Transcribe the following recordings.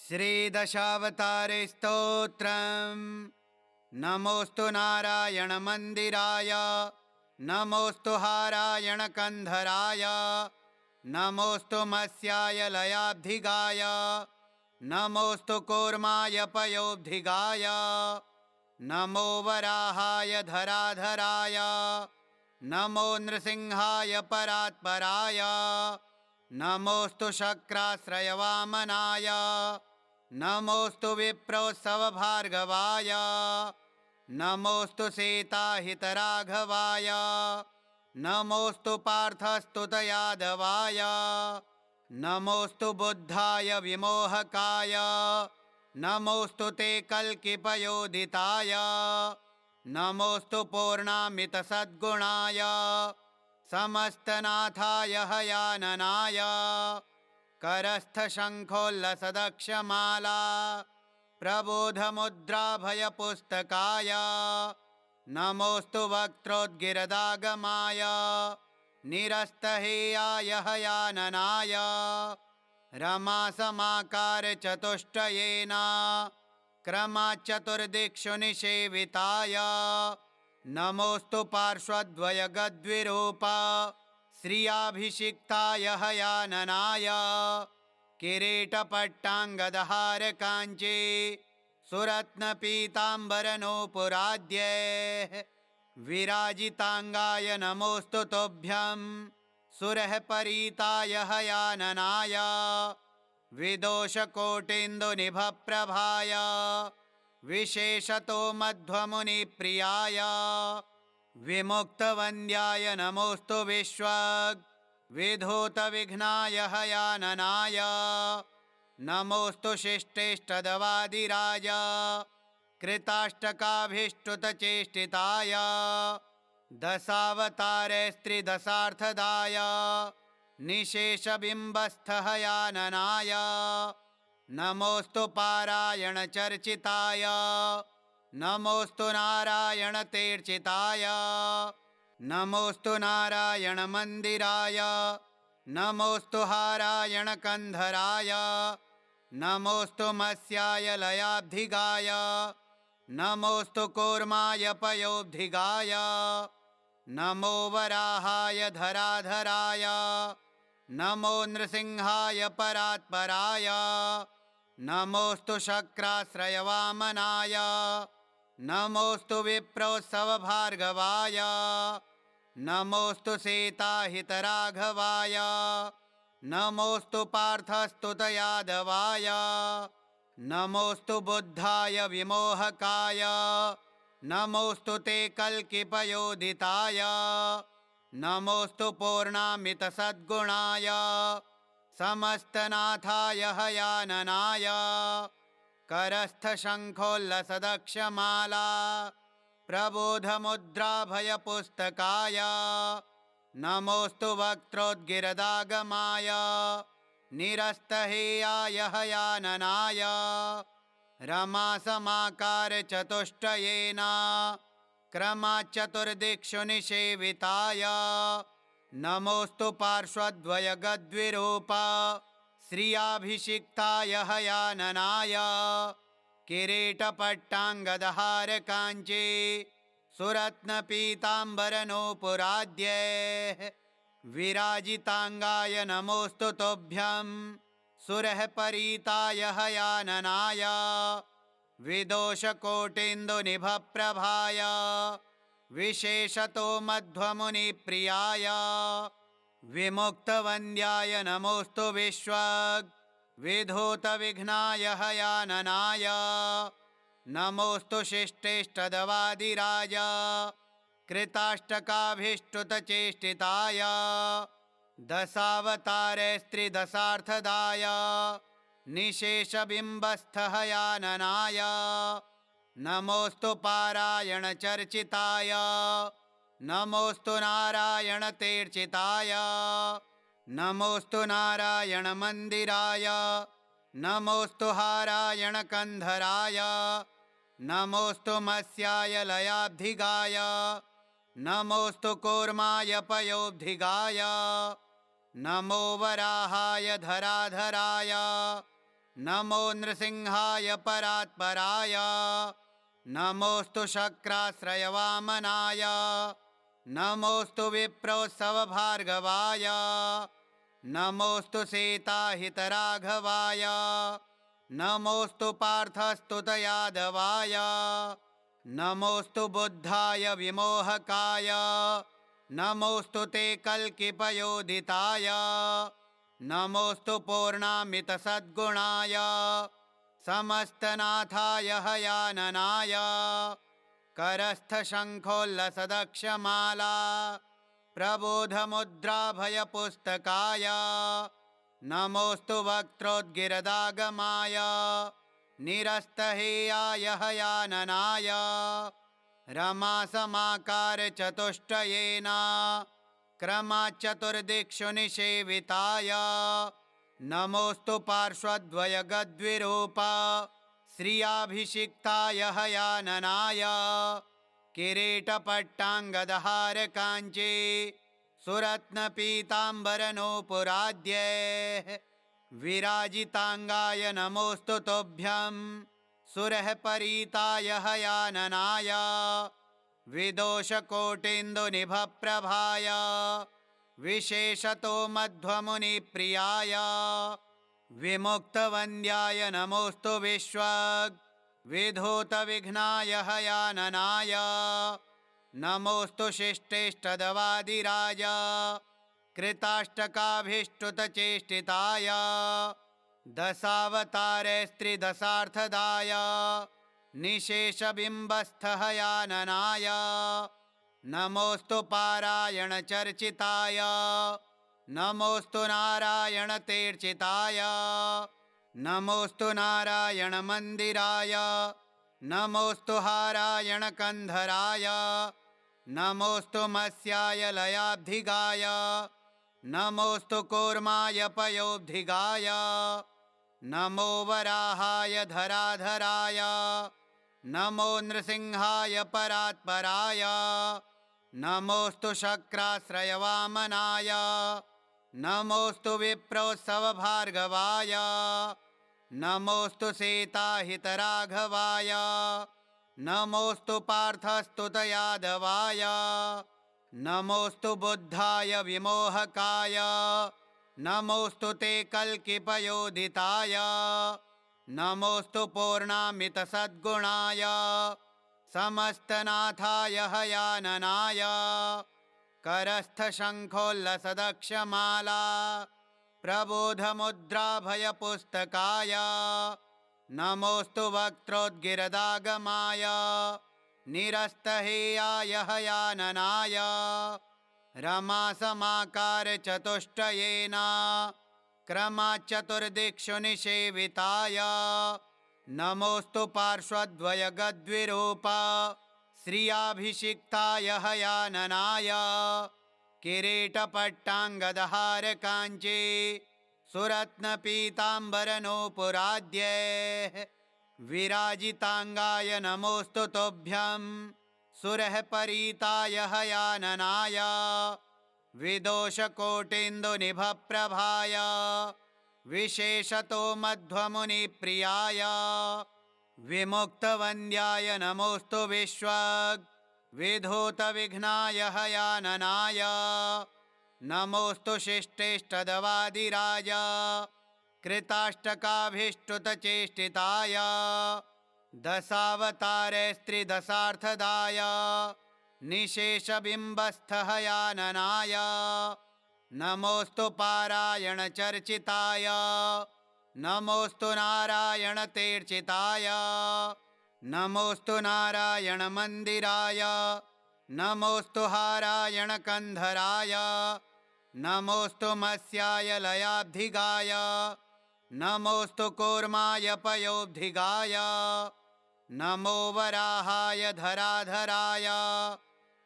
श्रीदशावतारे स्तोत्रम्। नमोस्तु नारायणमन्दिराय, नमोस्तु हारायणकन्धराय, नमोस्तु मत्स्याय लयाब्धिगाय, नमोस्तु कूर्माय पयोब्धिगाय, नमो वराहाय धराधराय, नमो नृसिंहाय परात्पराय, नमोस्तु शक्राश्रयवामनाय, नमोस्तु विप्रोत्सवभार्गवाय, नमोस्तु सीताहितराघवाय, नमोस्तु पार्थस्तुतयादवाय, नमोस्तु बुद्धाय विमोहकाय, नमोस्तु ते कल्किपयोदिताय, नमोस्तु पूर्णामितसद्गुणाय, समस्तनाथाय हयाननाय, करस्थशङ्खोल्लसदक्षमाला प्रबोधमुद्राभयपुस्तकाय, नमोस्तु वक्त्रोद्गिरदागमाय, निरस्तहेयाय हयाननाय, रमासमाकारचतुष्टयेन क्रमाच्चतुर्दिक्षु निषेविताय, नमोस्तु पार्श्वद्वयगद्विरूप श्रियाभिषिक्ताय हयाननाय, किरीटपट्टाङ्गदहारकाञ्ची सुरत्नपीताम्बरनूपुराद्ये विराजिताङ्गाय नमोस्तु तुभ्यं, सुरःपरीताय हयाननाय, विदोषकोटीन्दुनिभप्रभाय, विशेषतो मध्वमुनिप्रियाय, विमुक्तवन्द्याय नमोस्तु विधूतविघ्नाय हयाननाय, नमोस्तु शिष्टेष्टदवादिराज कृताष्टकाभीष्टुतचेष्टिताय, दशावतारेस्त्रिदशार्थदाय निशेषबिम्बस्थ हयाननाय, नमोस्तु पारायणचर्चिताय, नमोस्तु नारायणतीर्चिताय, नमोस्तु नारायणमन्दिराय, नमोस्तु हारायणकन्धराय, नमोस्तु मत्स्याय लयाब्धिगाय, नमोस्तु कूर्माय पयोब्धिगाय, नमो वराहाय धराधराय, नमो नृसिंहाय परात्पराय, नमोस्तु शक्राश्रयवामनाय, नमोस्तु विप्रोत्सवभार्गवाय, नमोस्तु सीताहितराघवाय, नमोस्तु पार्थस्तुतयादवाय, नमोस्तु बुद्धाय विमोहकाय, नमोस्तु ते कल्किपयोदिताय, नमोस्तु पूर्णामितसद्गुणाय, समस्तनाथाय हयाननाय, करस्थशङ्खोल्लसदक्षमाला प्रबोधमुद्राभयपुस्तकाय, नमोस्तु वक्त्रोद्गिरदागमाय, निरस्तहेयाय हयाननाय, रमासमाकारचतुष्टयेन क्रमाच्चतुर्दिक्षु निषेविताय, नमोस्तु पार्श्वद्वयगद्विरूप श्रियाभिषिक्ताय हयाननाय, किरीटपट्टाङ्गदहारकाञ्ची सुरत्नपीताम्बरनूपुराद्ये विराजिताङ्गाय नमोस्तु तुभ्यं, सुरःपरीताय हयाननाय, विदोषकोटीन्दुनिभप्रभाय, विशेषतो मध्वमुनिप्रियाय, विमुक्तवन्द्याय नमोस्तु विधूतविघ्नाय हयाननाय, नमोस्तु शिष्टेष्टदवादिराज कृताष्टकाभीष्टुतचेष्टिताय, दशावतारेस्त्रिदशार्थदाय निशेषबिम्बस्थ हयाननाय, नमोस्तु पारायणचर्चिताय, नमोस्तु नारायणतीर्चिताय, नमोस्तु नारायणमन्दिराय, नमोस्तु हारायणकन्धराय, नमोस्तु मत्स्याय लयाब्धिगाय, नमोस्तु कूर्माय पयोब्धिगाय, नमो वराहाय धराधराय, नमो नृसिंहाय परात्पराय, नमोऽस्तु शक्राश्रयवामनाय, नमोऽस्तु विप्रोत्सवभार्गवाय, नमोऽस्तु सीताहितराघवाय, नमोऽस्तु पार्थस्तुतयादवाय, नमोऽस्तु बुद्धाय विमोहकाय, नमोऽस्तु ते कल्किपयोदिताय, नमोऽस्तु पूर्णामितसद्गुणाय, समस्तनाथाय हयाननाय, करस्थशङ्खोल्लसदक्षमाला प्रबोधमुद्राभयपुस्तकाय, नमोऽस्तु वक्त्रोद्गिरदागमाय, निरस्तहेयाय हयाननाय, रमासमाकारचतुष्टयेन क्रमाच्चतुर्दिक्षु निषेविताय, नमोऽस्तु पार्श्वद्वयगद्विरूप श्रियाभिषिक्ताय हयाननाय, किरीटपट्टाङ्गदहारकाञ्ची सुरत्नपीताम्बरनूपुराद्ये विराजिताङ्गाय नमोऽस्तु तुभ्यं, सुरःपरीताय हयाननाय, विदोषकोटीन्दुनिभप्रभाय, विशेषतो मध्वमुनिप्रियाय, विमुक्तवन्द्याय नमोऽस्तु विधूतविघ्नाय हयाननाय, नमोऽस्तु शिष्टेष्टदवादिराज कृताष्टकाभीष्टुतचेष्टिताय, दशावतारैस्त्रिदशार्थदाय, निशेषबिम्बस्थहयाननाय, नमोऽस्तु पारायणचर्चिताय, नमोऽस्तु नारायणतीर्चिताय, नमोऽस्तु नारायणमन्दिराय, नमोऽस्तु हारायणकन्धराय, नमोऽस्तु मत्स्याय लयाब्धिगाय, नमोऽस्तु कूर्माय पयोब्धिगाय, नमो वराहाय धराधराय, नमो नृसिंहाय परात्पराय, नमोऽस्तु शक्राश्रयवामनाय, नमोऽस्तु विप्रोत्सवभार्गवाय, नमोऽस्तु सीताहितराघवाय, नमोऽस्तु पार्थस्तुतयादवाय, नमोऽस्तु बुद्धाय विमोहकाय, नमोऽस्तु ते कल्किपयोदिताय, नमोऽस्तु पूर्णामितसद्गुणाय, समस्तनाथाय हयाननाय, करस्थशङ्खोल्लसदक्षमाला प्रबोधमुद्राभयपुस्तकाय, नमोऽस्तु वक्त्रोद्गिरदागमाय, निरस्तहेयाय हयाननाय, रमासमाकारचतुष्टयेन क्रमाच्चतुर्दिक्षु निषेविताय, नमोऽस्तु पार्श्वद्वयगद्विरूप श्रियाभिषिक्ताय हयाननाय, किरीटपट्टाङ्गदहारकाञ्ची सुरत्नपीताम्बरनूपुराद्ये विराजिताङ्गाय नमोऽस्तु तुभ्यं, सुरःपरीताय हयाननाय, विदोषकोटीन्दुनिभप्रभाय, विशेषतो मध्वमुनिप्रियाय, विमुक्तवन्द्याय नमोऽस्तु विधूतविघ्नाय हयाननाय, नमोऽस्तु शिष्टेष्टदवादिराज कृताष्टकाभीष्टुतचेष्टिताय, दशावतारैस्त्रिदशार्थदाय, निशेषबिम्बस्थहयाननाय, नमोऽस्तु पारायणचर्चिताय, नमोऽस्तु नारायणतीर्चिताय, नमोऽस्तु नारायणमन्दिराय, नमोऽस्तु हारायणकन्धराय, नमोऽस्तु मत्स्याय लयाब्धिगाय, नमोऽस्तु कूर्माय पयोब्धिगाय, नमो वराहाय धराधराय,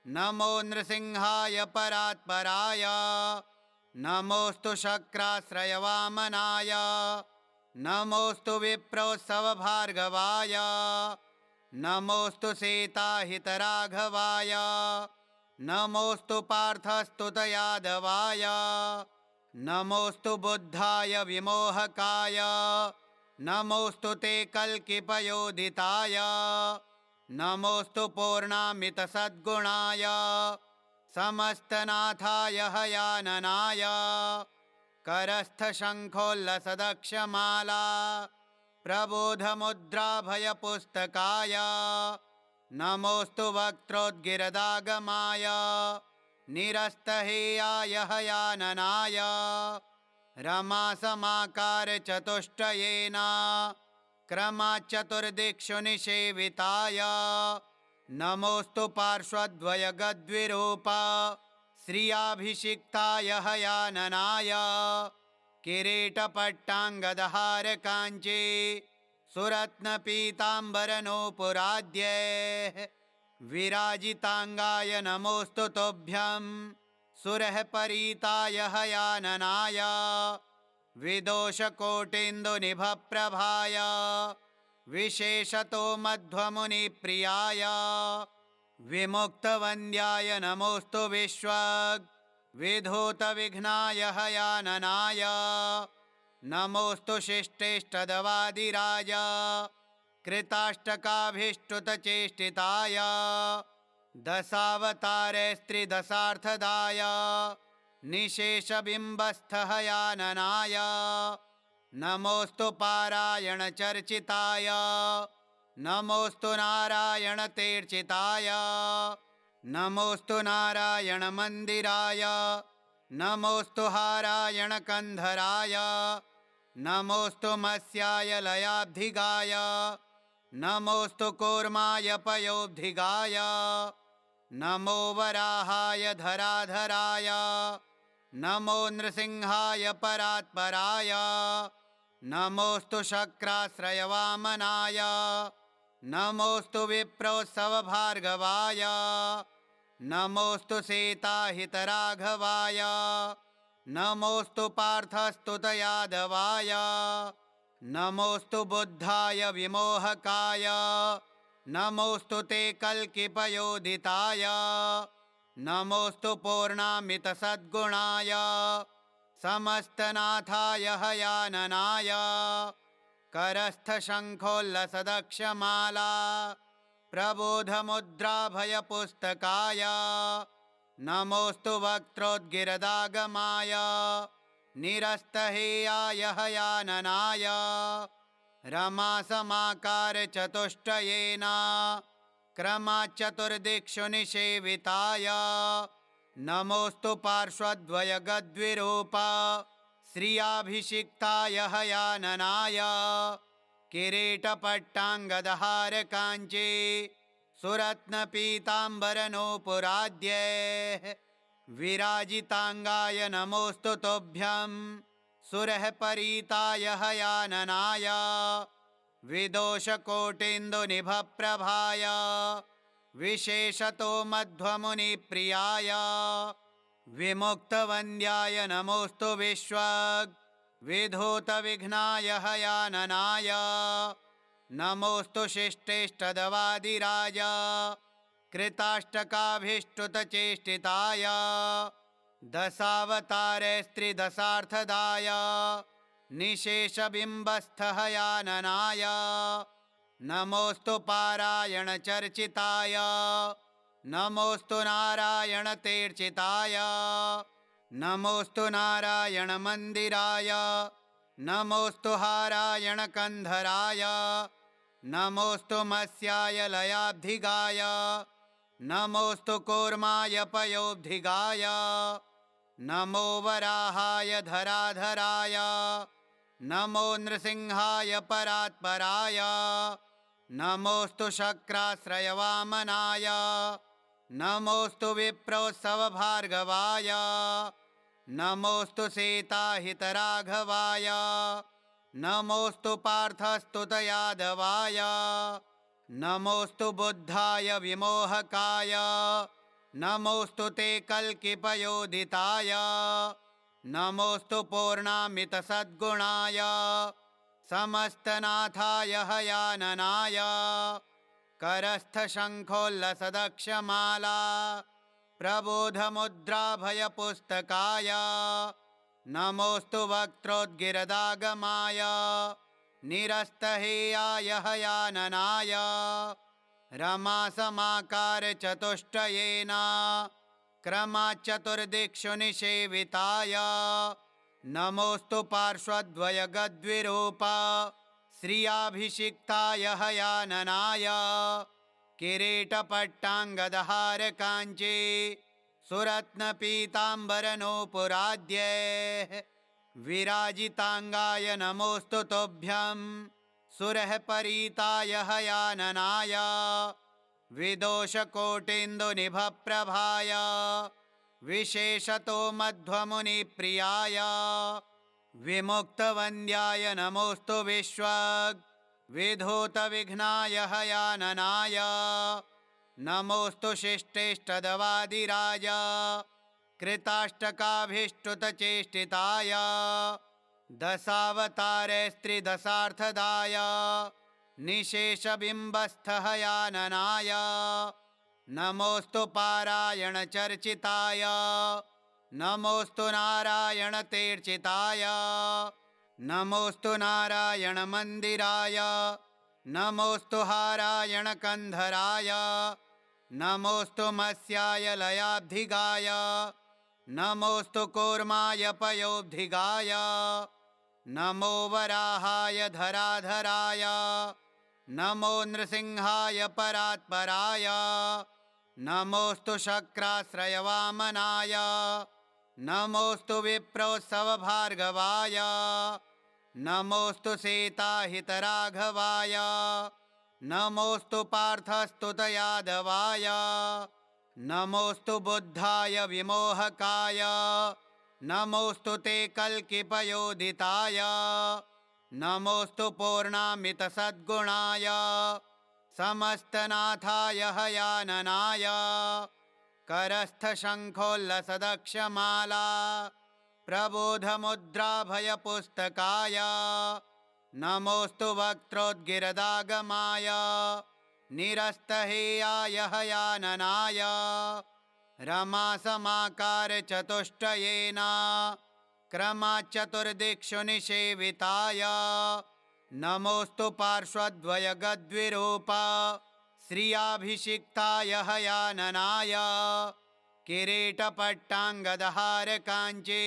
नमो नृसिंहाय परात्पराय, नमोऽस्तु शक्राश्रयवामनाय, नमोऽस्तु विप्रोत्सवभार्गवाय, नमोऽस्तु सीताहितराघवाय, नमोऽस्तु पार्थस्तुतयादवाय, नमोऽस्तु बुद्धाय विमोहकाय, नमोऽस्तु ते कल्किपयोदिताय नमोऽस्तु पूर्णामितसद्गुणाय समस्तनाथाय हयाननाय करस्थशङ्खोल्लसदक्षमाला प्रबोधमुद्राभयपुस्तकाय नमोऽस्तु वक्त्रोद्गिरदागमाय निरस्तहेयाय हयाननाय रमासमाकारचतुष्टयेन क्रमाच्चतुर्दिक्षु निषेविताय नमोऽस्तु पार्श्वद्वयगद्विरूप श्रियाभिषिक्ताय हयाननाय किरीटपट्टाङ्गदहारकाञ्ची सुरत्नपीताम्बरनूपुराद्ये विराजिताङ्गाय नमोऽस्तु तुभ्यं सुरः परीताय हयाननाय विदोषकोटीन्दुनिभप्रभाय विशेषतो मध्वमुनिप्रियाय विमुक्तवन्द्याय नमोऽस्तु विधूतविघ्नाय हयाननाय नमोऽस्तु शिष्टेष्टदवादिराज कृताष्टकाभीष्टुतचेष्टिताय दशावतारैस्त्रिदशार्थदाय निशेषबिम्बस्थ हयाननाय नमोऽस्तु पारायणचर्चिताय नमोऽस्तु नारायणतीर्चिताय नमोऽस्तु नारायणमन्दिराय नमोऽस्तु हारायणकन्धराय नमोऽस्तु मत्स्याय लयाब्धिगाय नमोऽस्तु कूर्माय पयोब्धिगाय नमो वराहाय धराधराय नमो नृसिंहाय परात्पराय नमोऽस्तु शक्राश्रयवामनाय नमोऽस्तु विप्रोत्सवभार्गवाय नमोऽस्तु सीताहितराघवाय नमोऽस्तु पार्थस्तुतयादवाय नमोऽस्तु बुद्धाय विमोहकाय नमोऽस्तु ते कल्किपयोदिताय नमोऽस्तु पूर्णामितसद्गुणाय समस्तनाथाय हयाननाय करस्थशङ्खोल्लसदक्षमाला प्रबोधमुद्राभयपुस्तकाय नमोऽस्तु वक्त्रोद्गिरदागमाय निरस्तहेयाय हयाननाय रमासमाकारचतुष्टयेन क्रमाच्चतुर्दिक्षु निषेविताय नमोऽस्तु पार्श्वद्वयगद्विरूप श्रियाभिषिक्ताय हयाननाय किरीटपट्टाङ्गदहारकाञ्ची सुरत्नपीताम्बरनूपुराद्ये विराजिताङ्गाय नमोऽस्तु तुभ्यं सुरः परीताय हयाननाय विदोषकोटीन्दुनिभप्रभाय विशेषतो मध्वमुनिप्रियाय विमुक्तवन्द्याय नमोऽस्तु विधूतविघ्नाय हयाननाय नमोऽस्तु शिष्टेष्टदवादिराज कृताष्टकाभीष्टुतचेष्टिताय दशावतारैस्त्रिदशार्थदाय निशेषबिम्बस्थ हयाननाय नमोऽस्तु पारायणचर्चिताय नमोऽस्तु नारायणतीर्चिताय नमोऽस्तु नारायणमन्दिराय नमोऽस्तु हारायणकन्धराय नमोऽस्तु मत्स्याय लयाब्धिगाय नमोऽस्तु कूर्माय पयोब्धिगाय नमो वराहाय धराधराय नमो नृसिंहाय परात्पराय नमोऽस्तु शक्राश्रयवामनाय नमोऽस्तु विप्रोत्सवभार्गवाय नमोऽस्तु सीताहितराघवाय नमोऽस्तु पार्थस्तुतयादवाय नमोऽस्तु बुद्धाय विमोहकाय नमोऽस्तु ते कल्किपयोदिताय नमोऽस्तु पूर्णामितसद्गुणाय समस्तनाथाय हयाननाय करस्थशङ्खोल्लसदक्षमाला प्रबोधमुद्राभयपुस्तकाय नमोऽस्तु वक्त्रोद्गिरदागमाय निरस्तहेयाय हयाननाय रमासमाकारचतुष्टयेन क्रमाच्चतुर्दिक्षु निषेविताय नमोऽस्तु पार्श्वद्वयगद्विरूप श्रियाभिषिक्ताय हयाननाय किरीटपट्टाङ्गदहारकाञ्ची सुरत्नपीताम्बरनूपुराद्ये विराजिताङ्गाय नमोऽस्तु तुभ्यं सुरः परीताय हयाननाय विदोषकोटीन्दुनिभप्रभाय विशेषतो मध्वमुनिप्रियाय विमुक्तवन्द्याय नमोऽस्तु विधूतविघ्नाय हयाननाय नमोऽस्तु शिष्टेष्टदवादिराज कृताष्टकाभीष्टुतचेष्टिताय दशावतारैस्त्रिदशार्थदाय निशेषबिम्बस्थहयाननाय नमोऽस्तु पारायणचर्चिताय नमोऽस्तु नारायणतीर्चिताय नमोऽस्तु नारायणमन्दिराय नमोऽस्तु हारायणकन्धराय नमोऽस्तु मत्स्याय लयाब्धिगाय नमोऽस्तु कूर्माय पयोब्धिगाय नमो वराहाय धराधराय नमो नृसिंहाय परात्पराय नमोऽस्तु शक्राश्रयवामनाय नमोऽस्तु विप्रोत्सवभार्गवाय नमोऽस्तु सीताहितराघवाय नमोऽस्तु पार्थस्तुतयादवाय नमोऽस्तु बुद्धाय विमोहकाय नमोऽस्तु ते कल्किपयोदिताय नमोऽस्तु पूर्णामितसद्गुणाय समस्तनाथाय हयाननाय करस्थशङ्खोल्लसदक्षमाला प्रबोधमुद्राभयपुस्तकाय नमोऽस्तु वक्त्रोद्गिरदागमाय निरस्तहेयाय हयाननाय रमासमाकारचतुष्टयेन क्रमाच्चतुर्दिक्षु निषेविताय नमोऽस्तु पार्श्वद्वयगद्विरूप श्रियाभिषिक्ताय हयाननाय किरीटपट्टाङ्गदहारकाञ्ची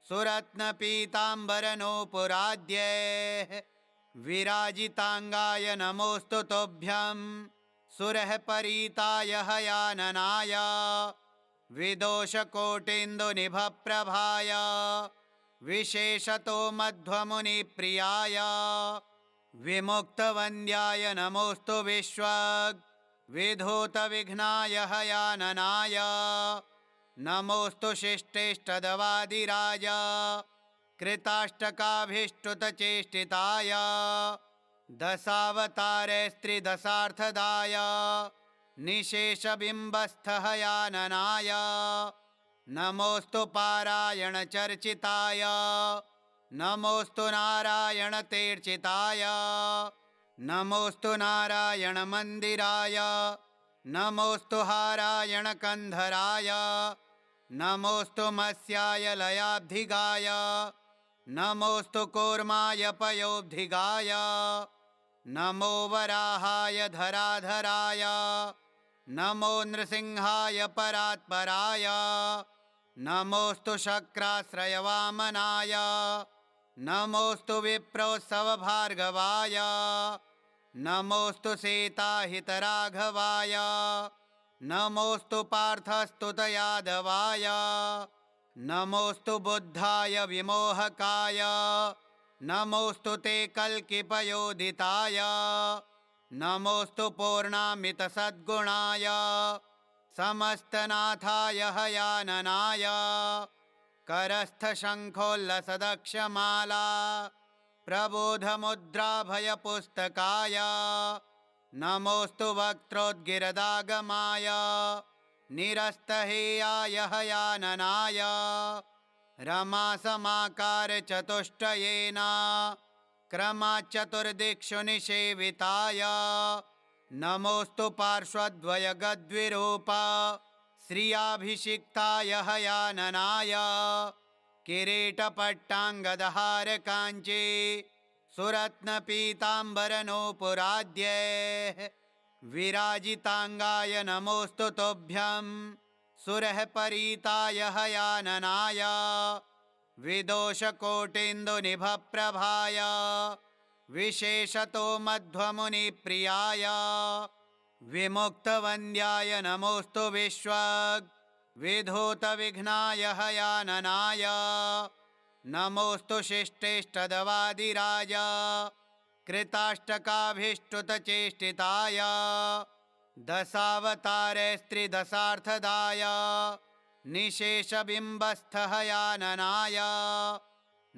सुरत्नपीताम्बरनूपुराद्ये विराजिताङ्गाय नमोऽस्तु तुभ्यं सुरः परीताय हयाननाय विदोषकोटीन्दुनिभप्रभाय विशेषतो मध्वमुनिप्रियाय विमुक्तवन्द्याय नमोऽस्तु विधूतविघ्नाय हयाननाय नमोऽस्तु शिष्टेष्टदवादिराज कृताष्टकाभीष्टुतचेष्टिताय दशावतारैस्त्रिदशार्थदाय निशेषबिम्बस्थहयाननाय नमोऽस्तु पारायणचर्चिताय नमोऽस्तु नारायणतीर्चिताय नमोऽस्तु नारायणमन्दिराय नमोऽस्तु हारायणकन्धराय नमोऽस्तु मत्स्याय लयाब्धिगाय नमोऽस्तु कूर्माय पयोब्धिगाय नमो वराहाय धराधराय नमो नृसिंहाय परात्पराय नमोऽस्तु शक्राश्रयवामनाय नमोऽस्तु विप्रोत्सवभार्गवाय नमोऽस्तु सीताहितराघवाय नमोऽस्तु पार्थस्तुतयादवाय नमोऽस्तु बुद्धाय विमोहकाय नमोऽस्तु ते कल्किपयोदिताय नमोऽस्तु पूर्णामितसद्गुणाय समस्तनाथाय हयाननाय करस्थशङ्खोल्लसदक्षमाला प्रबोधमुद्राभयपुस्तकाय नमोऽस्तु वक्त्रोद्गिरदागमाय निरस्तहेयाय हयाननाय रमासमाकारचतुष्टयेन क्रमाच्चतुर्दिक्षु निषेविताय नमोऽस्तु पार्श्वद्वयगद्विरूप श्रियाभिषिक्ताय हयाननाय किरीटपट्टाङ्गदहारकाञ्ची सुरत्नपीताम्बरनूपुराद्ये विराजितांगाय नमोस्तु तोभ्यं सुरः परीताय हयाननाय विदोषकोटीन्दुनिभप्रभाय विशेषतो मध्वमुनिप्रियाय विमुक्तवन्द्याय नमोस्तु विधूतविघ्नाय हयाननाय नमोस्तु शिष्टेष्टदवादिराज कृताष्टकाभीष्टुतचेष्टिताय दशावतारेस्त्रिदशार्थदाय निशेषबिम्बस्थहयाननाय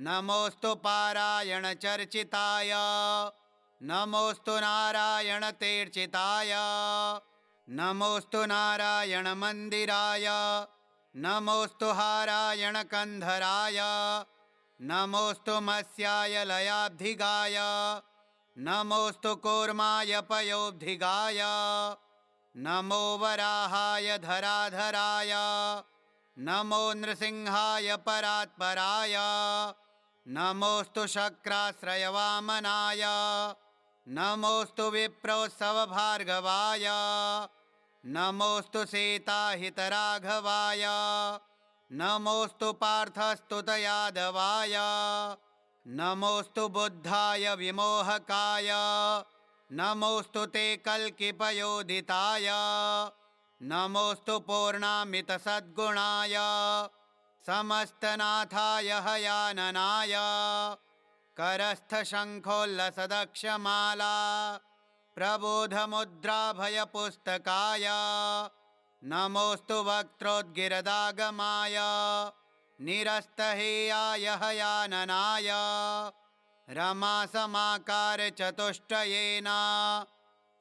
नमोस्तु पारायणचर्चिताय नमोस्तु नारायणतीर्चिताय नमोस्तु नारायणमन्दिराय नमोस्तु हारायणकन्धराय नमोस्तु मत्स्याय लयाब्धिगाय नमोस्तु कूर्माय पयोब्धिगाय नमो वराहाय धराधराय नमो नृसिंहाय परात्पराय नमोस्तु शक्राश्रयवामनाय नमोस्तु विप्रोत्सवभार्गवाय नमोस्तु सीताहितराघवाय नमोस्तु पार्थस्तुतयादवाय नमोस्तु बुद्धाय विमोहकाय नमोस्तु ते कल्किपयोदिताय नमोस्तु पूर्णामितसद्गुणाय समस्तनाथाय हयाननाय करस्थशङ्खोल्लसदक्षमाला प्रबोधमुद्राभयपुस्तकाय नमोस्तु वक्त्रोद्गिरदागमाय निरस्तहेयाय हयाननाय रमासमाकारचतुष्टयेन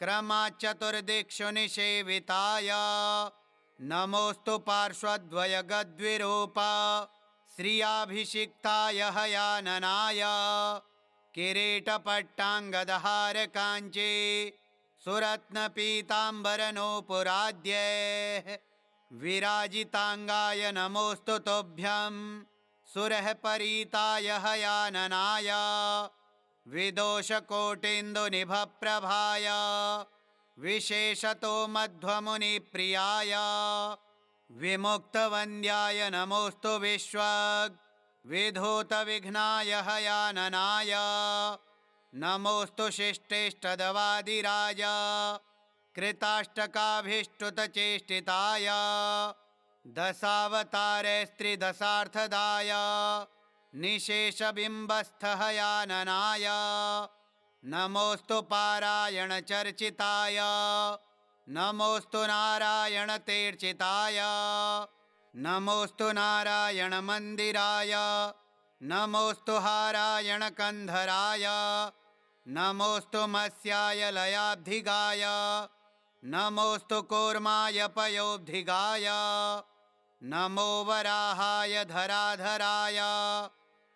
क्रमाच्चतुर्दिक्षु निषेविताय नमोस्तु पार्श्वद्वयगद्विरूप श्रियाभिषिक्ताय हयाननाय किरीटपट्टाङ्गदहारकाञ्ची सुरत्नपीताम्बरनूपुराद्ये विराजितांगाय नमोस्तु तोभ्यं सुरः परीताय हयाननाय विदोषकोटीन्दुनिभप्रभाय विशेषतो मध्वमुनिप्रियाय विमुक्तवन्द्याय नमोस्तु विधूतविघ्नाय हयाननाय नमोस्तु शिष्टेष्टदवादिराज कृताष्टकाभीष्टुतचेष्टिताय दशावतारेस्त्रिदशार्थदाय निशेषबिम्बस्थहयाननाय नमोस्तु पारायणचर्चिताय नमोस्तु नारायणतीर्चिताय नमोस्तु नारायणमन्दिराय नमोस्तु हारायणकन्धराय नमोस्तु मत्स्याय लयाब्धिगाय नमोस्तु कूर्माय पयोब्धिगाय नमो वराहाय धराधराय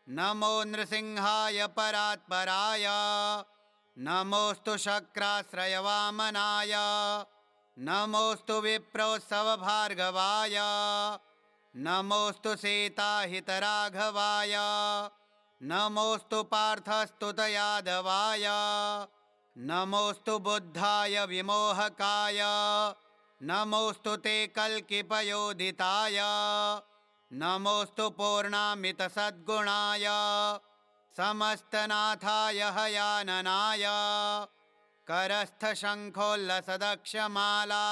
नमो नृसिंहाय परात्पराय नमोस्तु शक्राश्रयवामनाय नमोस्तु विप्रोत्सवभार्गवाय नमोस्तु सीताहितराघवाय नमोस्तु पार्थस्तुतयादवाय नमोस्तु बुद्धाय विमोहकाय नमोस्तु ते कल्किपयोदिताय नमोस्तु पूर्णामितसद्गुणाय समस्तनाथाय हयाननाय करस्थशङ्खोल्लसदक्षमाला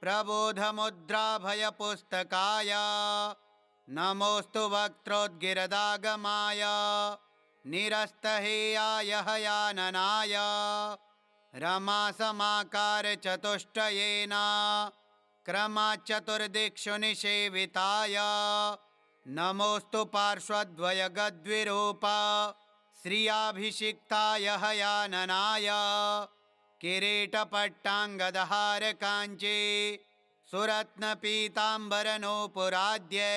प्रबोधमुद्राभयपुस्तकाय नमोस्तु वक्त्रोद्गिरदागमाय निरस्तहेयाय हयाननाय रमासमाकारचतुष्टयेन क्रमाच्चतुर्दिक्षु निषेविताय नमोस्तु पार्श्वद्वयगद्विरूप श्रियाभिषिक्ताय हयाननाय किरीटपट्टाङ्गदहारकाञ्ची सुरत्नपीताम्बरनूपुराद्ये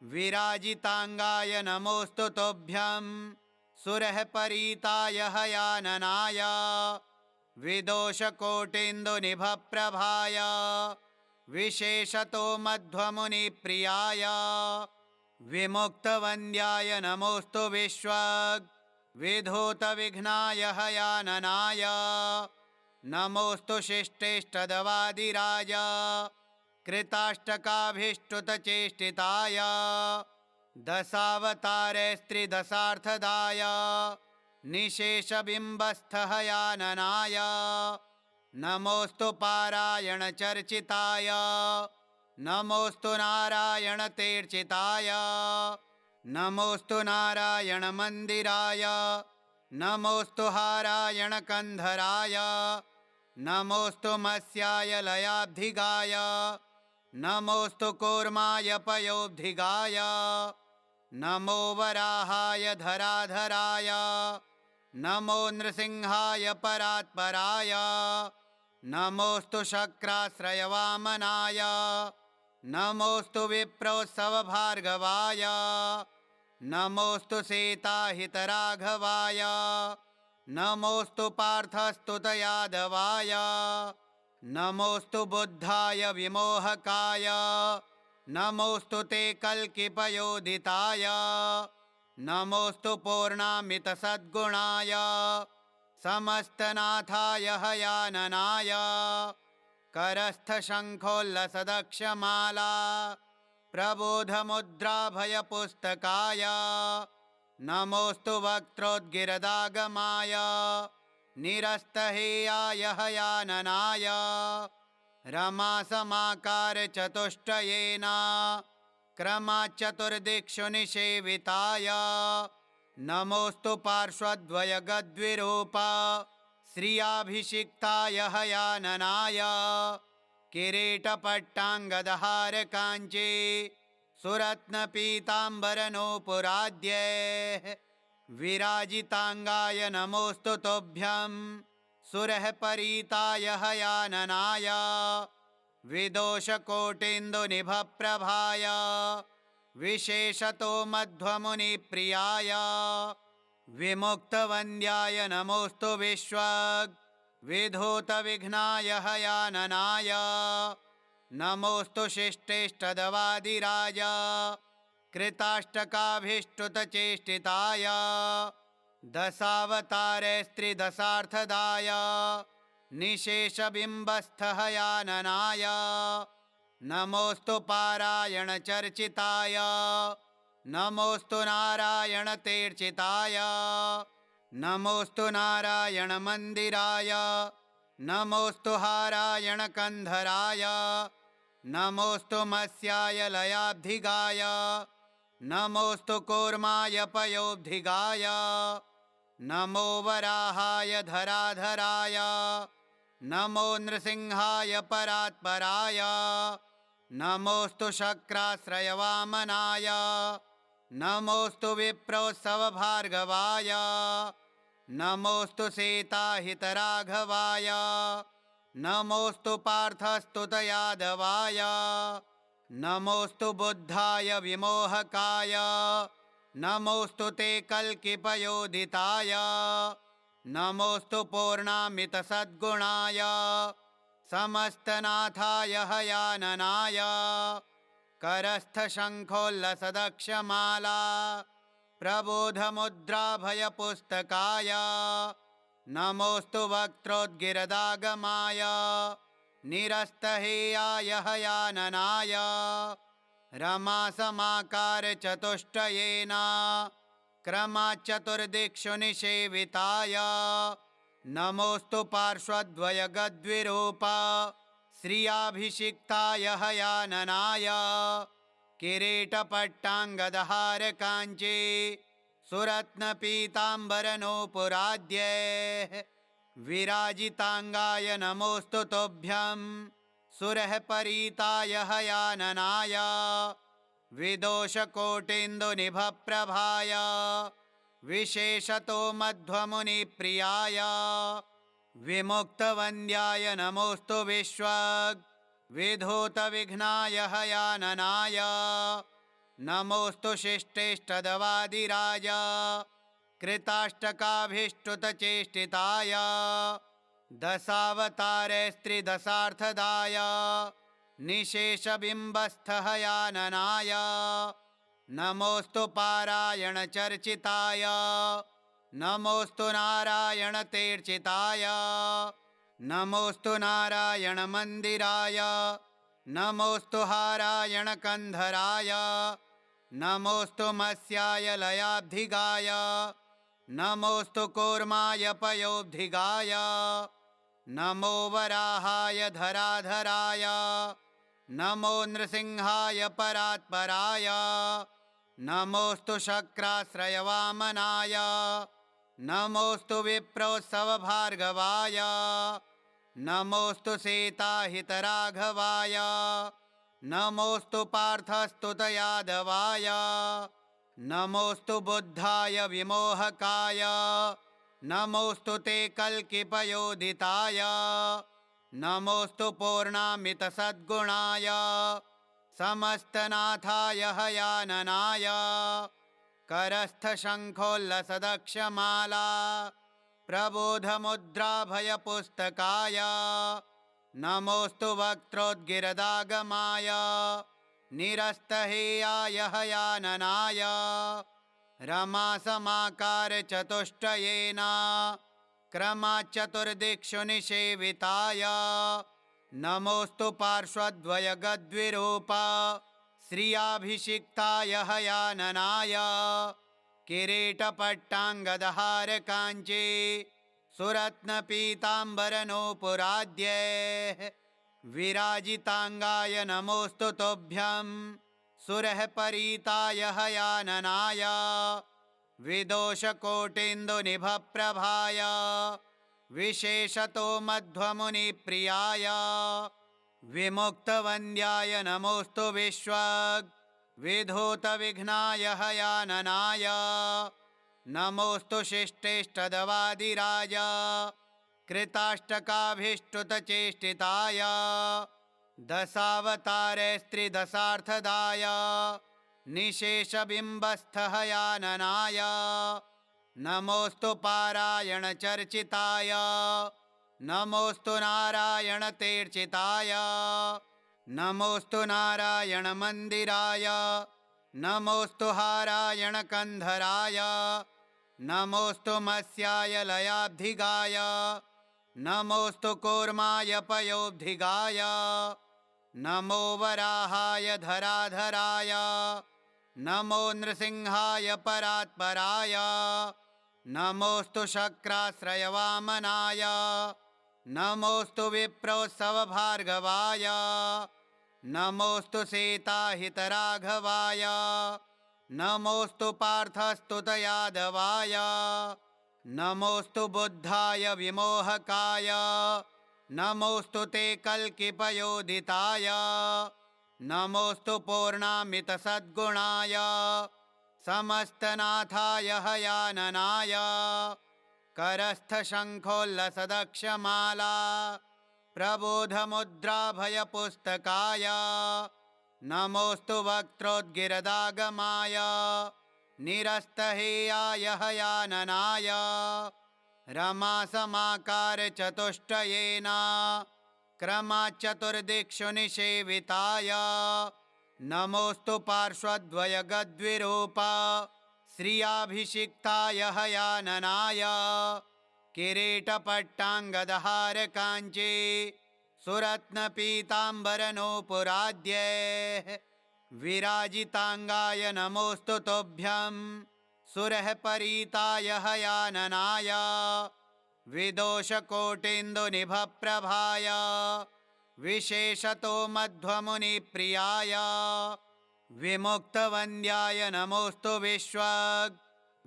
विराजितांगाय नमोस्तु तोभ्यं सुरः परीताय हयाननाय विदोषकोटीन्दुनिभप्रभाय विशेषतो मध्वमुनिप्रियाय विमुक्तवन्द्याय नमोस्तु विधूतविघ्नाय हयाननाय नमोऽस्तु शिष्टेष्टदवादिराज कृताष्टकाभीष्टुतचेष्टिताय दशावतारेस्त्रिदशार्थदाय निशेषबिम्बस्थहयाननाय नमोऽस्तु पारायणचर्चिताय नमोऽस्तु नारायणतीर्चिताय नमोऽस्तु नारायणमन्दिराय नमोऽस्तु हारायणकन्धराय नमोऽस्तु मत्स्याय लयाब्धिगाय नमोऽस्तु कूर्माय पयोब्धिगाय नमो वराहाय धराधराय नमो नृसिंहाय परात्पराय नमोऽस्तु शक्राश्रयवामनाय नमोऽस्तु विप्रोत्सवभार्गवाय नमोऽस्तु सीताहितराघवाय नमोऽस्तु पार्थस्तुतयादवाय नमोऽस्तु बुद्धाय विमोहकाय नमोऽस्तु ते कल्किपयोदिताय नमोऽस्तु पूर्णामितसद्गुणाय समस्तनाथाय हयाननाय करस्थशङ्खोल्लसदक्षमाला प्रबोधमुद्राभयपुस्तकाय नमोऽस्तु वक्त्रोद्गिरदागमाय निरस्तहेयाय हयाननाय रमासमाकारचतुष्टयेन क्रमाच्चतुर्दिक्षु निषेविताय नमोऽस्तु पार्श्वद्वयगद्विरूप श्रियाभिषिक्ताय हयाननाय किरीटपट्टाङ्गदहारकाञ्ची सुरत्नपीताम्बरनूपुराद्ये विराजिताङ्गाय नमोऽस्तु तुभ्यं सुरःपरीताय हयाननाय विदोषकोटीन्दुनिभप्रभाय विशेषतो मध्वमुनिप्रियाय विमुक्तवन्द्याय नमोऽस्तु विधूतविघ्नाय हयाननाय नमोऽस्तु शिष्टेष्टदवादिराज कृताष्टकाभीष्टुतचेष्टिताय दशावतारेस्त्रिदशार्थदाय निशेषबिम्बस्थहयाननाय नमोऽस्तु पारायणचर्चिताय नमोऽस्तु नारायणतीर्चिताय नमोऽस्तु नारायणमन्दिराय नमोऽस्तु हारायणकन्धराय नमोऽस्तु मत्स्याय लयाब्धिगाय नमोऽस्तु कूर्माय पयोब्धिगाय नमो वराहाय धराधराय नमो नृसिंहाय परात्पराय नमोऽस्तु शक्राश्रयवामनाय नमोऽस्तु विप्रोत्सवभार्गवाय नमोऽस्तु सीताहितराघवाय नमोऽस्तु पार्थस्तुतयादवाय नमोऽस्तु बुद्धाय विमोहकाय नमोऽस्तु ते कल्किपयोदिताय नमोऽस्तु पूर्णामितसद्गुणाय समस्तनाथाय हयाननाय करस्थशङ्खोल्लसदक्षमाला प्रबोधमुद्राभयपुस्तकाय नमोऽस्तु वक्त्रोद्गिरदागमाय निरस्तहेयाय हयाननाय रमासमाकारचतुष्टयेन क्रमाच्चतुर्दिक्षु निषेविताय नमोऽस्तु पार्श्वद्वयगद्विरूप श्रियाभिषिक्ताय हयाननाय किरीटपट्टाङ्गदहारकाञ्ची सुरत्नपीताम्बरनूपुराद्ये विराजिताङ्गाय नमोऽस्तु तुभ्यं सुरःपरीताय हयाननाय विदोषकोटीन्दुनिभप्रभाय विशेषतो मध्वमुनिप्रियाय विमुक्तवन्द्याय नमोऽस्तु विधूतविघ्नाय हयाननाय नमोऽस्तु शिष्टेष्टदवादिराज कृताष्टकाभीष्टुतचेष्टिताय दशावतारेस्त्रिदशार्थदाय निशेषबिम्बस्थहयाननाय नमोऽस्तु पारायणचर्चिताय नमोऽस्तु नारायणतेर्चिताय नमोऽस्तु नारायणमन्दिराय नमोऽस्तु हारायणकन्धराय नमोऽस्तु मत्स्याय लयाब्धिगाय नमोऽस्तु कूर्माय पयोब्धिगाय नमो वराहाय धराधराय नमो नृसिंहाय परात्पराय नमोऽस्तु शक्राश्रयवामनाय नमोऽस्तु विप्रोत्सवभार्गवाय नमोऽस्तु सीताहितराघवाय नमोऽस्तु पार्थस्तुतयादवाय नमोऽस्तु बुद्धाय विमोहकाय नमोऽस्तु ते कल्किपयोदिताय नमोऽस्तु पूर्णामितसद्गुणाय समस्तनाथाय हयाननाय करस्थशङ्खोल्लसदक्षमाला प्रबोधमुद्राभयपुस्तकाय नमोऽस्तु वक्त्रोद्गिरदागमाय निरस्तहेयाय हयाननाय रमासमाकारचतुष्टयेन क्रमाच्चतुर्दिक्षु निषेविताय नमोऽस्तु पार्श्वद्वयगद्विरूप श्रियाभिषिक्ताय हयाननाय किरीटपट्टाङ्गदहारकाञ्ची सुरत्नपीताम्बरनूपुराद्ये विराजिताङ्गाय नमोऽस्तु तुभ्यं सुरः परीताय हयाननाय विदोषकोटीन्दुनिभप्रभाय विशेषतो मध्वमुनिप्रियाय विमुक्तवन्द्याय नमोऽस्तु विधूतविघ्नाय हयाननाय नमोऽस्तु शिष्टेष्टदवादिराज कृताष्टकाभीष्टुतचेष्टिताय दशावतारैस्त्रिदशार्थदाय निशेषबिम्बस्थहयाननाय नमोऽस्तु पारायणचर्चिताय नमोऽस्तु नारायणतेर्चिताय नमोऽस्तु नारायणमन्दिराय नमोऽस्तु हारायणकन्धराय नमोऽस्तु मत्स्याय लयाब्धिगाय नमोऽस्तु कूर्माय पयोब्धिगाय नमो वराहाय धराधराय नमो नृसिंहाय परात्पराय नमोऽस्तु शक्राश्रयवामनाय नमोऽस्तु विप्रोत्सवभार्गवाय नमोऽस्तु सीताहितराघवाय नमोऽस्तु पार्थस्तुतयादवाय नमोऽस्तु बुद्धाय विमोहकाय नमोऽस्तु ते कल्किपयोदिताय नमोऽस्तु पूर्णामितसद्गुणाय समस्तनाथाय हयाननाय करस्थशङ्खोल्लसदक्षमाला प्रबोधमुद्राभयपुस्तकाय नमोऽस्तु वक्त्रोद्गिरदागमाय निरस्तहेयाय हयाननाय रमासमाकारचतुष्टयेन क्रमाच्चतुर्दिक्षु निषेविताय नमोऽस्तु पार्श्वद्वयगद्विरूप श्रियाभिषिक्ताय हयाननाय किरीटपट्टाङ्गदहारकाञ्ची सुरत्नपीताम्बरनूपुराद्ये विराजिताङ्गाय नमोऽस्तु तुभ्यं सुरः परीताय हयाननाय विदोषकोटीन्दुनिभप्रभाय विशेषतो मध्वमुनिप्रियाय विमुक्तवन्द्याय नमोऽस्तु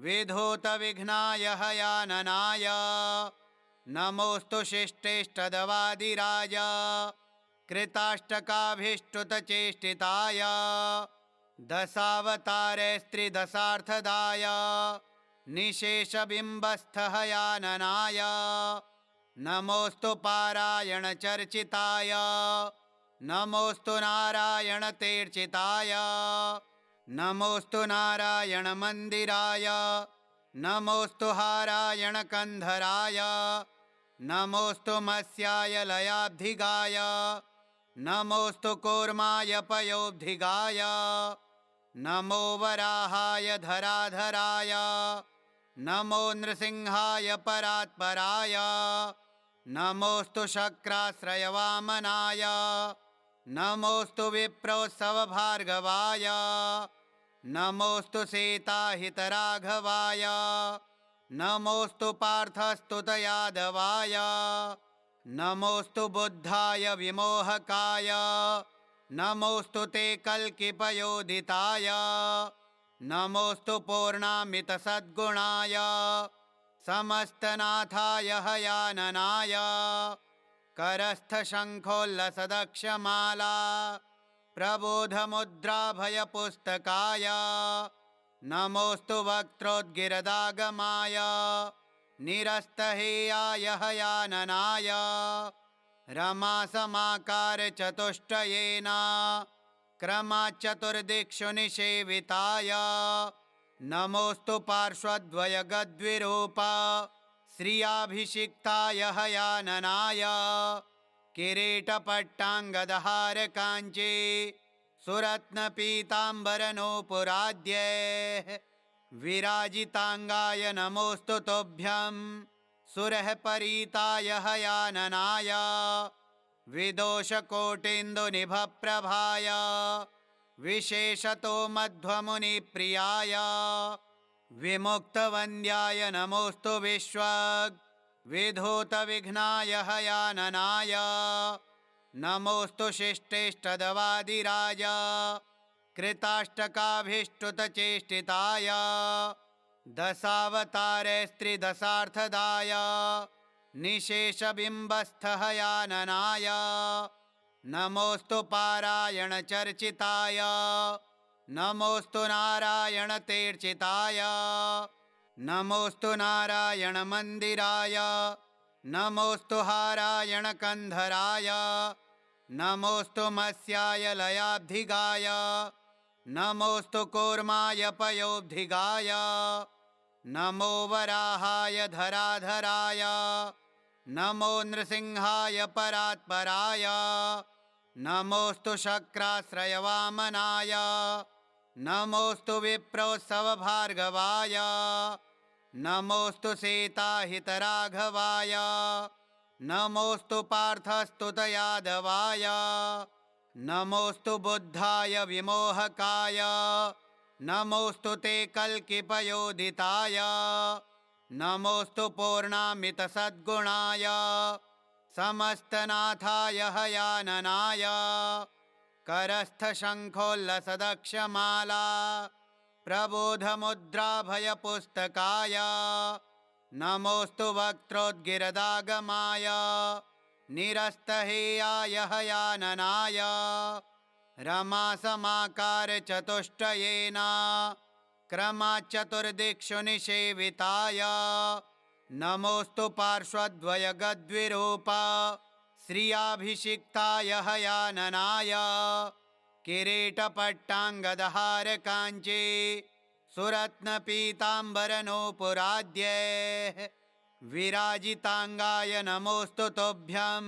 विधूतविघ्नाय हयाननाय नमोऽस्तु शिष्टेष्टदवादिराज कृताष्टकाभीष्टुतचेष्टिताय दशावतारैस्त्रिदशार्थदाय निशेषबिम्बस्थहयाननाय नमोऽस्तु पारायणचर्चिताय नमोऽस्तु नारायणतेर्चिताय नमोऽस्तु नारायणमन्दिराय नमोऽस्तु हारायणकन्धराय नमोऽस्तु मत्स्याय लयाब्धिगाय नमोऽस्तु कूर्माय पयोब्धिगाय नमो वराहाय धराधराय नमो नृसिंहाय परात्पराय नमोऽस्तु शक्राश्रयवामनाय नमोऽस्तु विप्रोत्सवभार्गवाय नमोऽस्तु सीताहितराघवाय नमोऽस्तु पार्थस्तुतयादवाय नमोऽस्तु बुद्धाय विमोहकाय नमोऽस्तु ते कल्किपयोदिताय नमोऽस्तु पूर्णामितसद्गुणाय समस्तनाथाय हयाननाय करस्थशङ्खोल्लसदक्षमाला प्रबोधमुद्राभयपुस्तकाय नमोऽस्तु वक्त्रोद्गिरदागमाय निरस्तहेयाय हयाननाय रमासमाकारचतुष्टयेन क्रमाच्चतुर्दिक्षु निषेविताय नमोऽस्तु पार्श्वद्वयगद्विरूप श्रियाभिषिक्ताय हयाननाय किरीटपट्टाङ्गदहारकाञ्ची सुरत्नपीताम्बरनूपुराद्ये विराजिताङ्गाय नमोऽस्तु तुभ्यं सुरःपरीताय हयाननाय विदोषकोटीन्दुनिभप्रभाय विशेषतो मध्वमुनिप्रियाय विमुक्तवन्द्याय नमोऽस्तु विधूतविघ्नाय हयाननाय नमोऽस्तु शिष्टेष्टदवादिराज कृताष्टकाभीष्टुतचेष्टिताय दशावतारैस्त्रिदशार्थदाय निशेषबिम्बस्थहयाननाय नमोऽस्तु पारायणचर्चिताय नमोऽस्तु नारायणतीर्चिताय नमोऽस्तु नारायणमन्दिराय नमोऽस्तु हारायणकन्धराय नमोऽस्तु मत्स्याय लयाब्धिगाय नमोऽस्तु कूर्माय पयोब्धिगाय नमो वराहाय धराधराय नमो नृसिंहाय परात्पराय नमोऽस्तु शक्राश्रयवामनाय नमोऽस्तु विप्रोत्सवभार्गवाय नमोऽस्तु सीताहितराघवाय नमोऽस्तु पार्थस्तुतयादवाय नमोऽस्तु बुद्धाय विमोहकाय नमोऽस्तु ते कल्किपयोदिताय नमोऽस्तु पूर्णामितसद्गुणाय समस्तनाथाय हयाननाय करस्थशङ्खोल्लसदक्षमाला प्रबोधमुद्राभयपुस्तकाय नमोऽस्तु वक्त्रोद्गिरदागमाय निरस्तहेयाय हयाननाय रमासमाकारचतुष्टयेन क्रमाच्चतुर्दिक्षु निषेविताय नमोऽस्तु पार्श्वद्वयगद्विरूप श्रियाभिषिक्ताय हयाननाय किरीटपट्टाङ्गदहारकाञ्ची सुरत्नपीताम्बरनूपुराद्ये विराजिताङ्गाय नमोऽस्तु तुभ्यं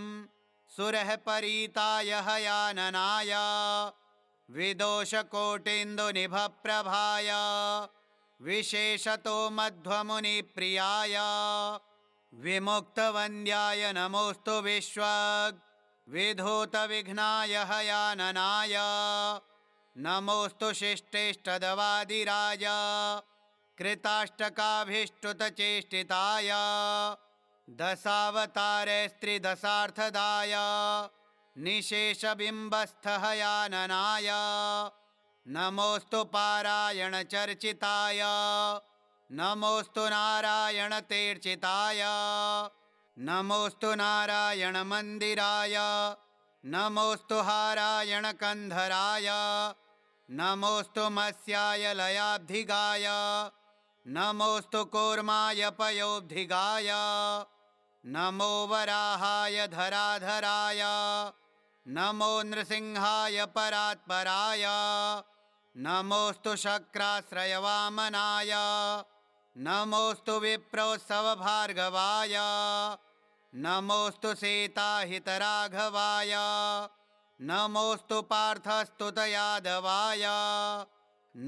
सुरःपरीताय हयाननाय विदोषकोटीन्दुनिभप्रभाय विशेषतो मध्वमुनिप्रियाय विमुक्तवन्द्याय नमोऽस्तु विधूतविघ्नाय हयाननाय नमोऽस्तु शिष्टेष्टदवादिराज कृताष्टकाभीष्टुतचेष्टिताय दशावतारैस्त्रिदशार्थदाय निशेषबिम्बस्थहयाननाय नमोऽस्तु पारायणचर्चिताय नमोऽस्तु नारायणतीर्चिताय नमोऽस्तु नारायणमन्दिराय नमोऽस्तु हारायणकन्धराय नमोऽस्तु मत्स्याय लयाब्धिगाय नमोऽस्तु कूर्माय पयोब्धिगाय नमो वराहाय धराधराय नमो नृसिंहाय परात्पराय नमोऽस्तु शक्राश्रयवामनाय नमोऽस्तु विप्रोत्सवभार्गवाय नमोऽस्तु सीताहितराघवाय नमोऽस्तु पार्थस्तुतयादवाय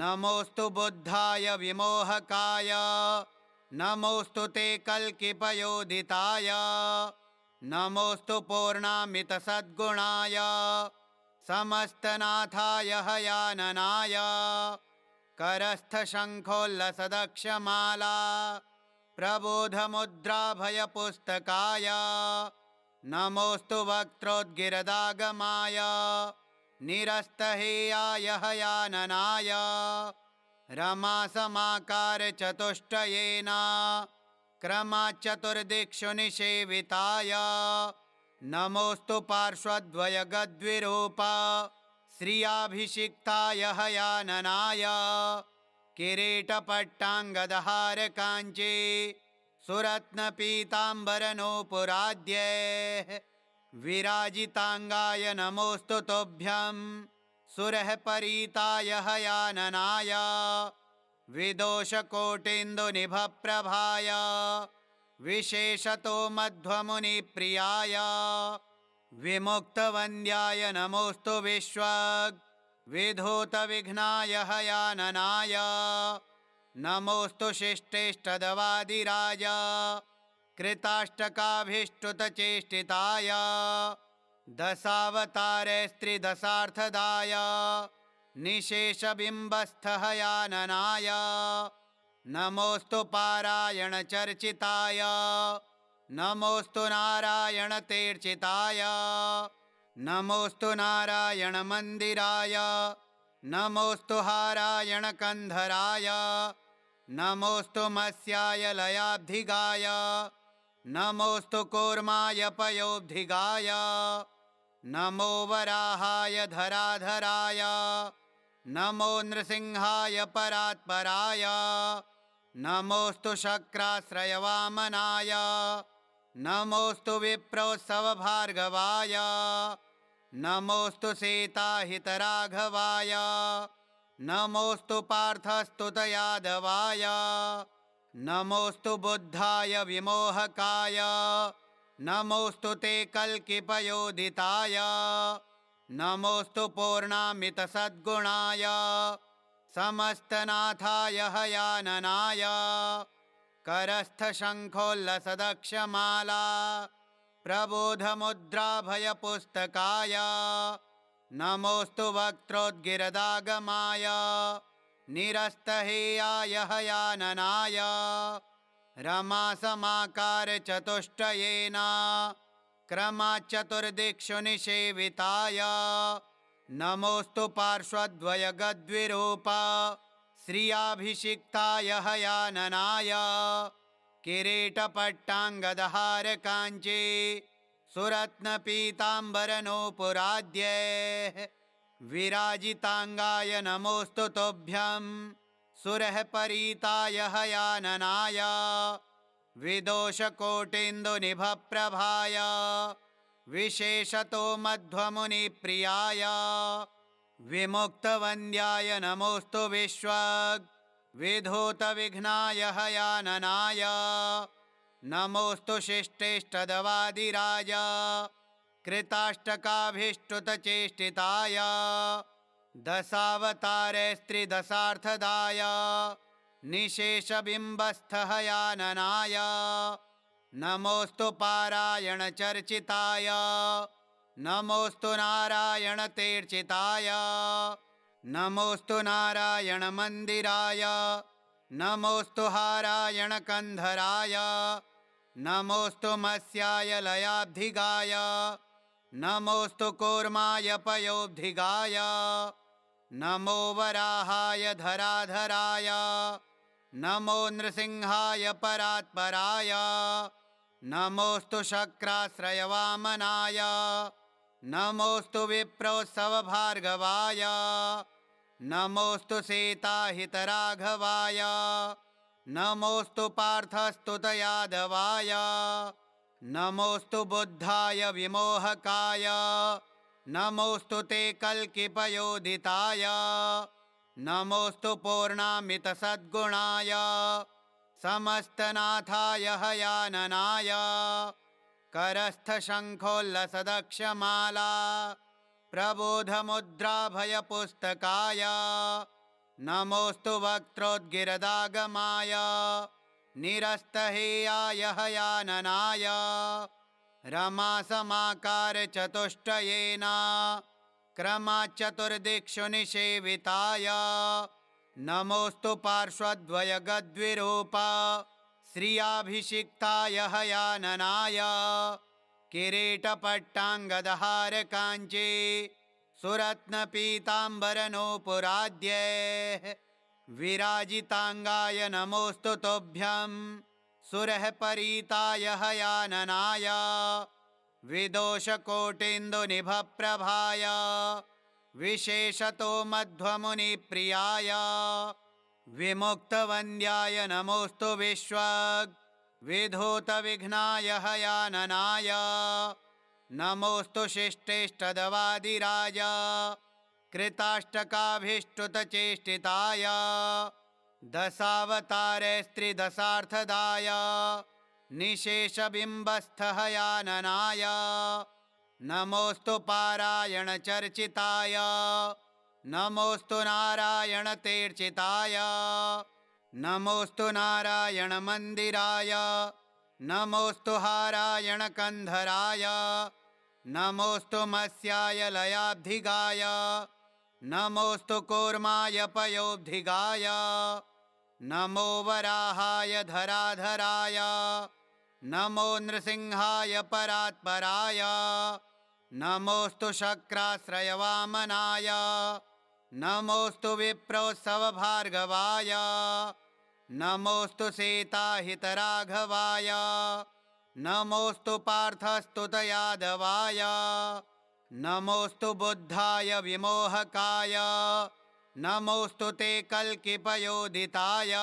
नमोऽस्तु बुद्धाय विमोहकाय नमोऽस्तु ते कल्किपयोदिताय नमोऽस्तु पूर्णामितसद्गुणाय समस्तनाथाय हयाननाय करस्थशङ्खोल्लसदक्षमाला प्रबोधमुद्राभयपुस्तकाय नमोऽस्तु वक्त्रोद्गिरदागमाय निरस्तहेयाय हयाननाय रमासमाकारचतुष्टयेन क्रमाच्चतुर्दिक्षु निषेविताय नमोऽस्तु पार्श्वद्वयगद्विरूप श्रियाभिषिक्ताय हयाननाय किरीटपट्टाङ्गदहारकाञ्ची सुरत्नपीताम्बरनूपुराद्ये विराजिताङ्गाय नमोऽस्तु तुभ्यं सुरः परीताय हयाननाय विदोषकोटीन्दुनिभप्रभाय विशेषतो मध्वमुनिप्रियाय विमुक्तवन्द्याय नमोऽस्तु विधूतविघ्नाय हयाननाय नमोऽस्तु शिष्टेष्टदवादिराज कृताष्टकाभीष्टुतचेष्टिताय दशावतारैस्त्रिदशार्थदाय निशेषबिम्बस्थ हयाननाय नमोऽस्तु पारायणचर्चिताय नमोऽस्तु नारायणतीर्चिताय नमोऽस्तु नारायणमन्दिराय नमोऽस्तु हारायणकन्धराय नमोऽस्तु मत्स्याय लयाब्धिगाय नमोऽस्तु कूर्माय पयोब्धिगाय नमो वराहाय धराधराय नमो नृसिंहाय परात्पराय नमोऽस्तु शक्राश्रयवामनाय नमोऽस्तु विप्रोत्सवभार्गवाय नमोऽस्तु सीताहितराघवाय नमोऽस्तु पार्थस्तुतयादवाय नमोऽस्तु बुद्धाय विमोहकाय नमोऽस्तु ते कल्किपयोदिताय नमोऽस्तु पूर्णामितसद्गुणाय समस्तनाथाय हयाननाय करस्थशङ्खोल्लसदक्षमाला प्रबोधमुद्राभयपुस्तकाय नमोऽस्तु वक्त्रोद्गिरदागमाय निरस्तहेयाय हयाननाय रमासमाकारचतुष्टयेन क्रमाच्चतुर्दिक्षु निषेविताय नमोऽस्तु पार्श्वद्वयगद्विरूप श्रियाभिषिक्ताय हयाननाय किरीटपट्टाङ्गदहारकाञ्ची सुरत्नपीताम्बरनूपुराद्ये विराजिताङ्गाय नमोऽस्तु तुभ्यं सुरः परीताय हयाननाय विदोषकोटीन्दुनिभप्रभाय विशेषतो मध्वमुनिप्रियाय विमुक्तवन्द्याय नमोऽस्तु विधूतविघ्नाय हयाननाय नमोऽस्तु शिष्टेष्टदवादिराज कृताष्टकाभीष्टुतचेष्टिताय दशावतारैस्त्रिदशार्थदाय निशेषबिम्बस्थ हयाननाय नमोऽस्तु पारायणचर्चिताय नमोऽस्तु नारायणतीर्चिताय नमोऽस्तु नारायणमन्दिराय नमोऽस्तु हारायणकन्धराय नमोऽस्तु मत्स्याय लयाब्धिगाय नमोऽस्तु कूर्माय पयोब्धिगाय नमो वराहाय धराधराय नमो नृसिंहाय परात्पराय नमोऽस्तु शक्राश्रयवामनाय नमोऽस्तु विप्रोत्सवभार्गवाय नमोऽस्तु सीताहितराघवाय नमोऽस्तु पार्थस्तुतयादवाय नमोऽस्तु बुद्धाय विमोहकाय नमोऽस्तु ते कल्किपयोदिताय नमोऽस्तु पूर्णामितसद्गुणाय समस्तनाथाय हयाननाय करस्थशङ्खोल्लसदक्षमाला प्रबोधमुद्राभयपुस्तकाय नमोऽस्तु वक्त्रोद्गिरदागमाय निरस्तहेयाय हयाननाय रमासमाकार चतुष्टयेन क्रमाच्चतुर्दिक्षु निषेविताय नमोऽस्तु पार्श्वद्वय गद्विरूप श्रियाभिषिक्ताय हयाननाय किरीटपट्टाङ्गदहार काञ्ची सुरत्नपीताम्बरनूपुराद्ये विराजिताङ्गाय नमोऽस्तु तोभ्यं सुरः परीताय हयाननाय विदोषकोटीन्दुनिभप्रभाय विशेषतो मध्वमुनिप्रियाय विमुक्तवन्द्याय नमोऽस्तु विधूतविघ्नाय हयाननाय नमोऽस्तु शिष्टेष्टदवादिराज कृताष्टकाभीष्टुतचेष्टिताय दशावतारैस्त्रिदशार्थदाय निशेषबिम्बस्थहयाननाय नमोऽस्तु पारायणचर्चिताय नमोऽस्तु नारायणतीर्चिताय नमोऽस्तु नारायणमन्दिराय नमोऽस्तु हारायणकन्धराय नमोऽस्तु मत्स्याय लयाब्धिगाय नमोऽस्तु कूर्माय पयोब्धिगाय नमो वराहाय धराधराय नमो नृसिंहाय परात्पराय नमोऽस्तु शक्राश्रयवामनाय नमोऽस्तु विप्रोत्सवभार्गवाय नमोऽस्तु सीताहितराघवाय नमोऽस्तु पार्थस्तुतयादवाय नमोऽस्तु बुद्धाय विमोहकाय नमोऽस्तु ते कल्किपयोदिताय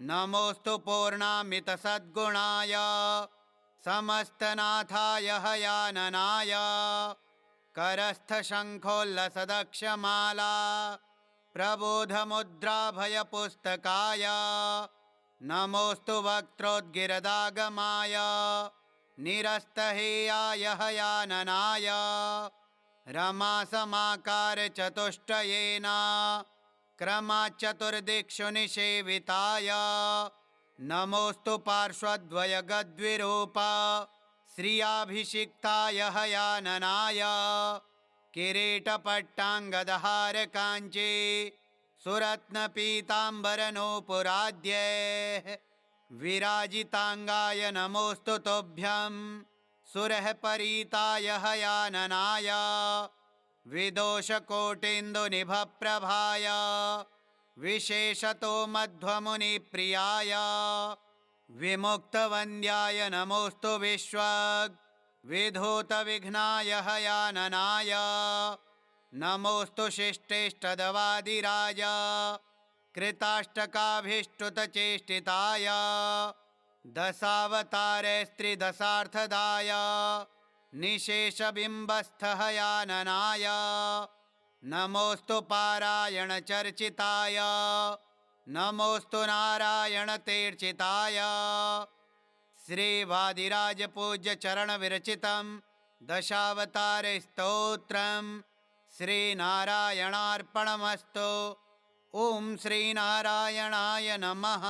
नमोऽस्तु पूर्णामितसद्गुणाय समस्तनाथाय हयाननाय करस्थशङ्खोल्लसदक्षमाला प्रबोधमुद्राभयपुस्तकाय नमोऽस्तु वक्त्रोद्गिरदागमाय निरस्तहेयाय हयाननाय रमासमाकार चतुष्टयेन क्रमाच्चतुर्दिक्षु निषेविताय नमोऽस्तु पार्श्वद्वय गद्विरूप श्रियाभिषिक्ताय हयाननाय किरीटपट्टाङ्गदहार काञ्ची सुरत्नपीताम्बरनूपुराद्ये विराजिताङ्गाय नमोऽस्तु तोभ्यं सुरः परीताय हयाननाय विदोषकोटीन्दुनिभप्रभाय विशेषतो मध्वमुनिप्रियाय विमुक्तवन्द्याय नमोऽस्तु विधूतविघ्नाय हयाननाय नमोऽस्तु शिष्टेष्टदवादिराज कृताष्टकाभीष्टुतचेष्टिताय दशावतारैस्त्रिदशार्थदाय निशेषबिम्बस्थहयाननाय नमोऽस्तु पारायणचर्चिताय नमोऽस्तु नारायणतीर्चिताय श्रीवादिराजपूज्यचरणविरचितं दशावतारस्तोत्रम् श्रीनारायणार्पणमस्तु। ॐ श्रीनारायणाय नमः।